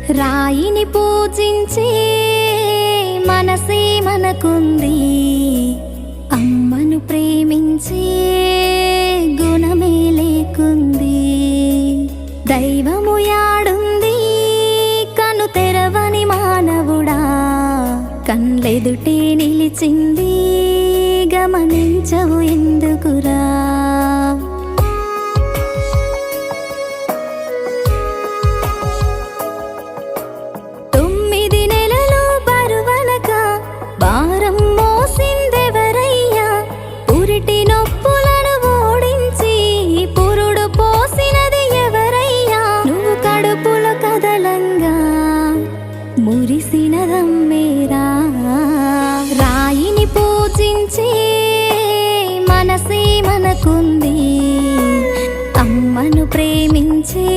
రాయిని పూజించే మనసే మనకుంది, అమ్మను ప్రేమించే గుణమే లేకుంది. దైవము యాడుంది కను తెరవని మానవుడా, కన్లెదుటే నిలిచింది గమనించవు ఎందుకురా. భారం మోసిందెవరయ్యా, పురిటి నొప్పులను ఓడించి పురుడు పోసినది ఎవరయ్యా. నువ్వు కడుపులో కదలంగా మురిసినదమ్మేరా. రాయిని పూజించే మనసే మనకుంది, అమ్మను ప్రేమించే